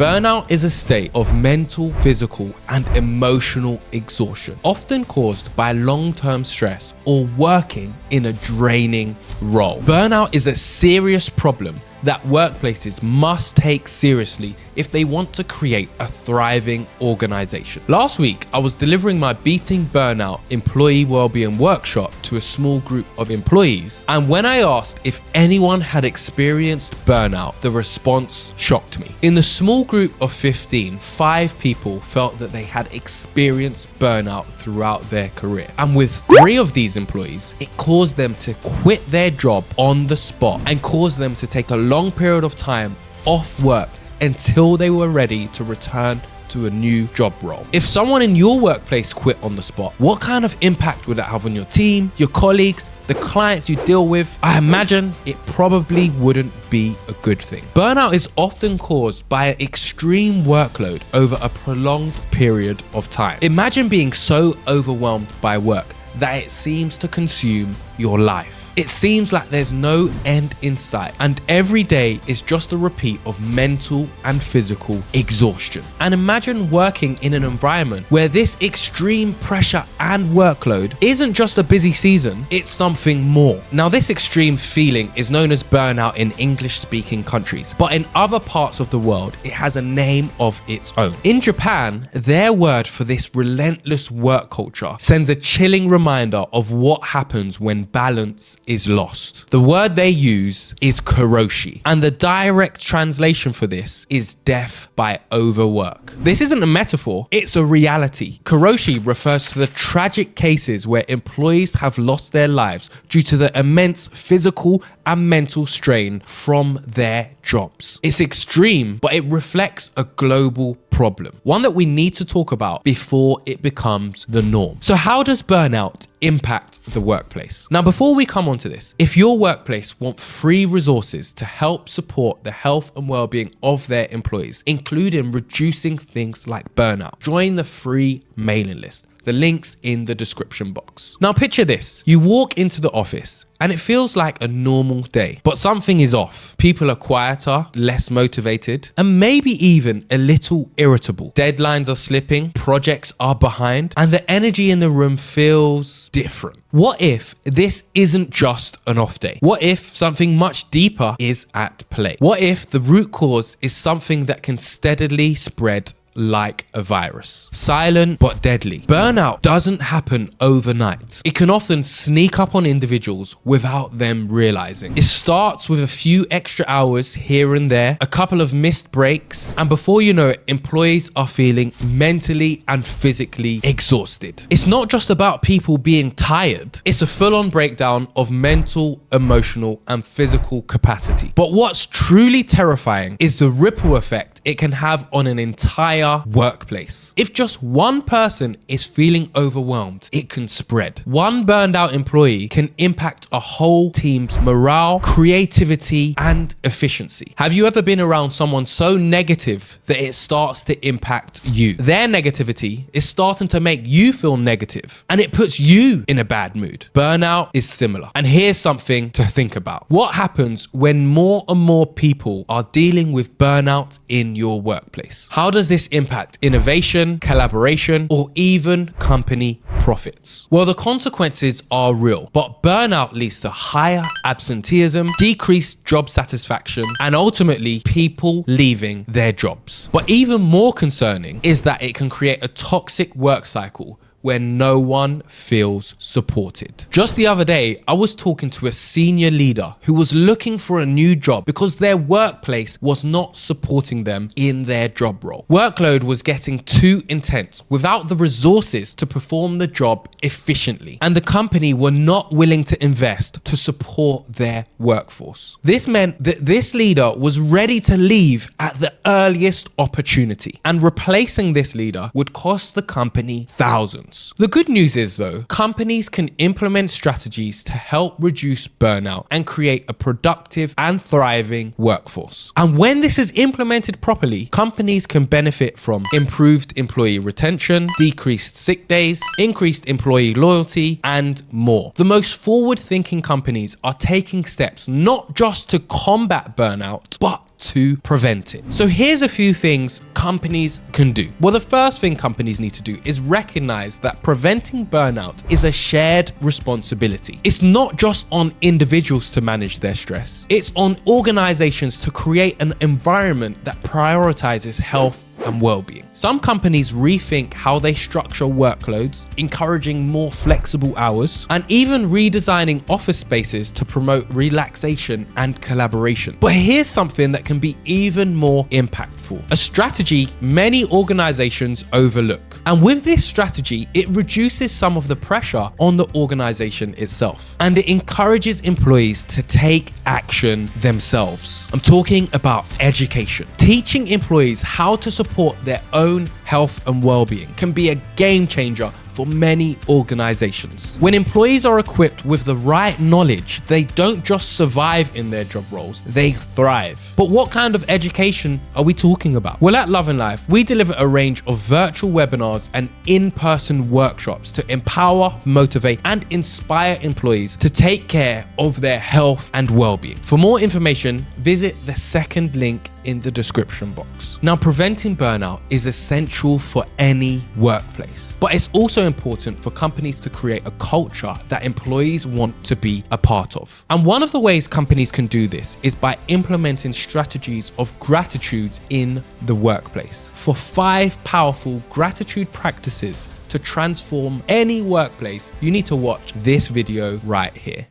Burnout is a state of mental, physical, and emotional exhaustion, often caused by long-term stress or working in a draining role. Burnout is a serious problem that workplaces must take seriously if they want to create a thriving organization. Last week, I was delivering my Beating Burnout Employee Wellbeing workshop to a small group of employees, and when I asked if anyone had experienced burnout, the response shocked me. In the small group of 15, 5 people felt that they had experienced burnout throughout their career. And with 3 of these employees, it caused them to quit their job on the spot and caused them to take a long period of time off work until they were ready to return to a new job role. If someone in your workplace quit on the spot, what kind of impact would that have on your team, your colleagues, the clients you deal with? I imagine it probably wouldn't be a good thing. Burnout is often caused by an extreme workload over a prolonged period of time. Imagine being so overwhelmed by work that it seems to consume your life. It seems like there's no end in sight, and every day is just a repeat of mental and physical exhaustion. And imagine working in an environment where this extreme pressure and workload isn't just a busy season, it's something more. Now, this extreme feeling is known as burnout in English-speaking countries, but in other parts of the world, it has a name of its own. In Japan, their word for this relentless work culture sends a chilling reminder of what happens when balance is lost. The word they use is karoshi, and the direct translation for this is death by overwork. This isn't a metaphor, it's a reality. Karoshi refers to the tragic cases where employees have lost their lives due to the immense physical and mental strain from their jobs. It's extreme, but it reflects a global problem, one that we need to talk about before it becomes the norm. So how does burnout impact the workplace? Now, before we come on to this, if your workplace want free resources to help support the health and well-being of their employees, including reducing things like burnout, join the free mailing list. The link's in the description box. Now picture this. You walk into the office and it feels like a normal day, but something is off. People are quieter, less motivated, and maybe even a little irritable. Deadlines are slipping, projects are behind, and the energy in the room feels different. What if this isn't just an off day? What if something much deeper is at play? What if the root cause is something that can steadily spread like a virus? Silent but deadly. Burnout doesn't happen overnight. It can often sneak up on individuals without them realizing. It starts with a few extra hours here and there, a couple of missed breaks, and before you know it, employees are feeling mentally and physically exhausted. It's not just about people being tired. It's a full-on breakdown of mental, emotional, and physical capacity. But what's truly terrifying is the ripple effect it can have on an entire workplace. If just one person is feeling overwhelmed, it can spread. One burned out employee can impact a whole team's morale, creativity, and efficiency. Have you ever been around someone so negative that it starts to impact you? Their negativity is starting to make you feel negative, and it puts you in a bad mood. Burnout is similar. And here's something to think about. What happens when more and more people are dealing with burnout in your workplace? How does this impact innovation, collaboration, or even company profits? Well, the consequences are real, but burnout leads to higher absenteeism, decreased job satisfaction, and ultimately people leaving their jobs. But even more concerning is that it can create a toxic work cycle where no one feels supported. Just the other day, I was talking to a senior leader who was looking for a new job because their workplace was not supporting them in their job role. Workload was getting too intense without the resources to perform the job efficiently, and the company were not willing to invest to support their workforce. This meant that this leader was ready to leave at the earliest opportunity, and replacing this leader would cost the company thousands. performance. The good news is though, companies can implement strategies to help reduce burnout and create a productive and thriving workforce. And when this is implemented properly, companies can benefit from improved employee retention, decreased sick days, increased employee loyalty, and more. The most forward-thinking companies are taking steps not just to combat burnout, but to prevent it. So here's a few things companies can do. Well, the first thing companies need to do is recognize that preventing burnout is a shared responsibility. It's not just on individuals to manage their stress. It's on organizations to create an environment that prioritizes health and well-being. Some companies rethink how they structure workloads, encouraging more flexible hours, and even redesigning office spaces to promote relaxation and collaboration. But here's something that can be even more impactful, a strategy many organizations overlook. And with this strategy, it reduces some of the pressure on the organization itself, and it encourages employees to take action themselves. I'm talking about education. Teaching employees how to support their own health and well-being can be a game changer for many organizations. When employees are equipped with the right knowledge, they don't just survive in their job roles, they thrive. But what kind of education are we talking about? Well, at Love and Life, we deliver a range of virtual webinars and in-person workshops to empower, motivate, and inspire employees to take care of their health and well-being. For more information, visit the second link in the description box. Now, preventing burnout is essential for any workplace, but it's also important for companies to create a culture that employees want to be a part of. And one of the ways companies can do this is by implementing strategies of gratitude in the workplace. For 5 powerful gratitude practices to transform any workplace, you need to watch this video right here.